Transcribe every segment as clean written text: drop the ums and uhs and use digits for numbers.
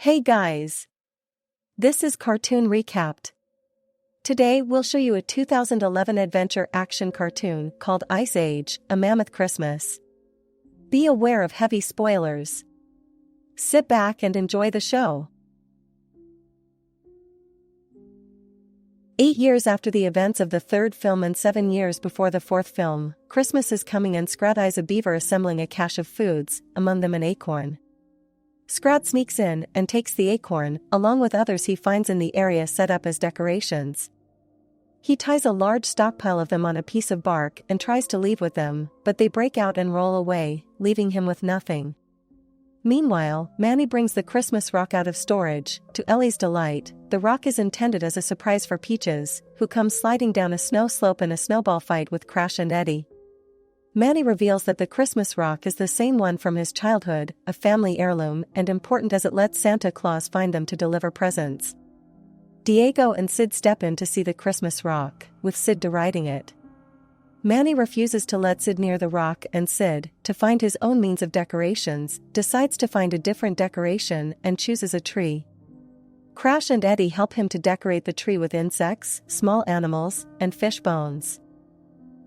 Hey guys! This is Cartoon Recapped. Today we'll show you a 2011 adventure action cartoon called Ice Age, A Mammoth Christmas. Be aware of heavy spoilers. Sit back and enjoy the show. 8 years after the events of the third film and 7 years before the fourth film, Christmas is coming and Scrat eyes a beaver assembling a cache of foods, among them an acorn. Scrat sneaks in and takes the acorn, along with others he finds in the area set up as decorations. He ties a large stockpile of them on a piece of bark and tries to leave with them, but they break out and roll away, leaving him with nothing. Meanwhile, Manny brings the Christmas rock out of storage. To Ellie's delight, the rock is intended as a surprise for Peaches, who comes sliding down a snow slope in a snowball fight with Crash and Eddie. Manny reveals that the Christmas rock is the same one from his childhood, a family heirloom and important as it lets Santa Claus find them to deliver presents. Diego and Sid step in to see the Christmas rock, with Sid deriding it. Manny refuses to let Sid near the rock and Sid, to find his own means of decorations, decides to find a different decoration and chooses a tree. Crash and Eddie help him to decorate the tree with insects, small animals, and fish bones.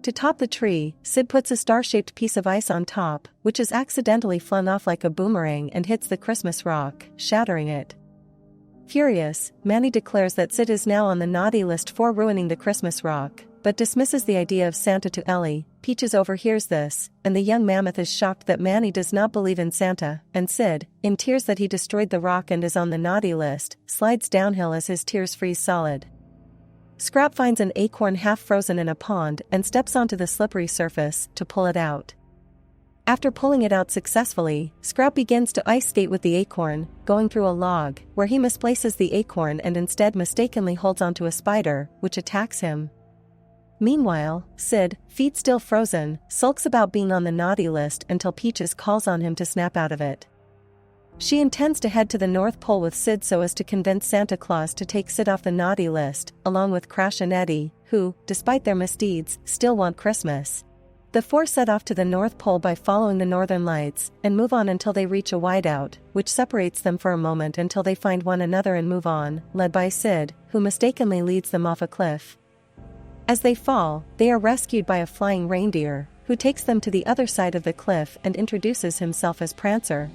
To top the tree, Sid puts a star-shaped piece of ice on top, which is accidentally flung off like a boomerang and hits the Christmas rock, shattering it. Furious, Manny declares that Sid is now on the naughty list for ruining the Christmas rock, but dismisses the idea of Santa to Ellie. Peaches overhears this, and the young mammoth is shocked that Manny does not believe in Santa, and Sid, in tears that he destroyed the rock and is on the naughty list, slides downhill as his tears freeze solid. Scrap finds an acorn half frozen in a pond and steps onto the slippery surface to pull it out. After pulling it out successfully, Scrap begins to ice skate with the acorn, going through a log, where he misplaces the acorn and instead mistakenly holds onto a spider, which attacks him. Meanwhile, Sid, feet still frozen, sulks about being on the naughty list until Peaches calls on him to snap out of it. She intends to head to the North Pole with Sid so as to convince Santa Claus to take Sid off the naughty list, along with Crash and Eddie, who, despite their misdeeds, still want Christmas. The four set off to the North Pole by following the northern lights, and move on until they reach a whiteout, which separates them for a moment until they find one another and move on, led by Sid, who mistakenly leads them off a cliff. As they fall, they are rescued by a flying reindeer, who takes them to the other side of the cliff and introduces himself as Prancer.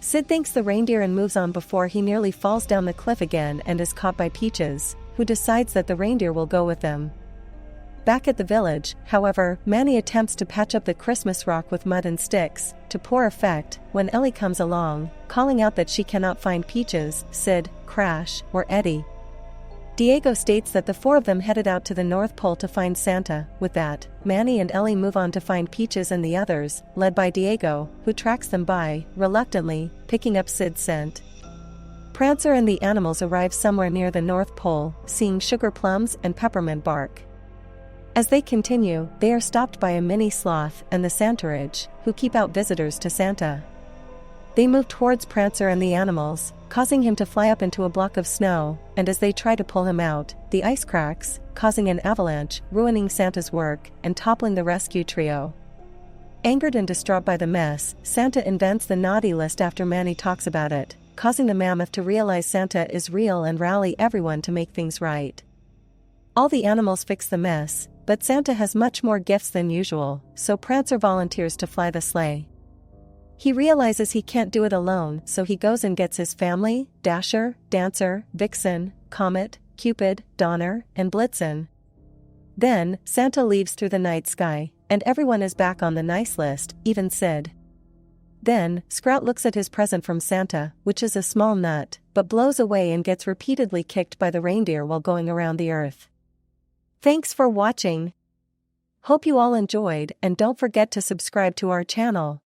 Sid thanks the reindeer and moves on before he nearly falls down the cliff again and is caught by Peaches, who decides that the reindeer will go with them. Back at the village, however, Manny attempts to patch up the Christmas rock with mud and sticks, to poor effect, when Ellie comes along, calling out that she cannot find Peaches, Sid, Crash, or Eddie. Diego states that the four of them headed out to the North Pole to find Santa. With that, Manny and Ellie move on to find Peaches and the others, led by Diego, who tracks them by, reluctantly, picking up Sid's scent. Prancer and the animals arrive somewhere near the North Pole, seeing sugar plums and peppermint bark. As they continue, they are stopped by a mini sloth and the Santarage, who keep out visitors to Santa. They move towards Prancer and the animals, causing him to fly up into a block of snow, and as they try to pull him out, the ice cracks, causing an avalanche, ruining Santa's work, and toppling the rescue trio. Angered and distraught by the mess, Santa invents the naughty list after Manny talks about it, causing the mammoth to realize Santa is real and rally everyone to make things right. All the animals fix the mess, but Santa has much more gifts than usual, so Prancer volunteers to fly the sleigh. He realizes he can't do it alone, so he goes and gets his family, Dasher, Dancer, Vixen, Comet, Cupid, Donner, and Blitzen. Then, Santa leaves through the night sky, and everyone is back on the nice list, even Sid. Then, Sprout looks at his present from Santa, which is a small nut, but blows away and gets repeatedly kicked by the reindeer while going around the earth. Thanks for watching. Hope you all enjoyed and don't forget to subscribe to our channel.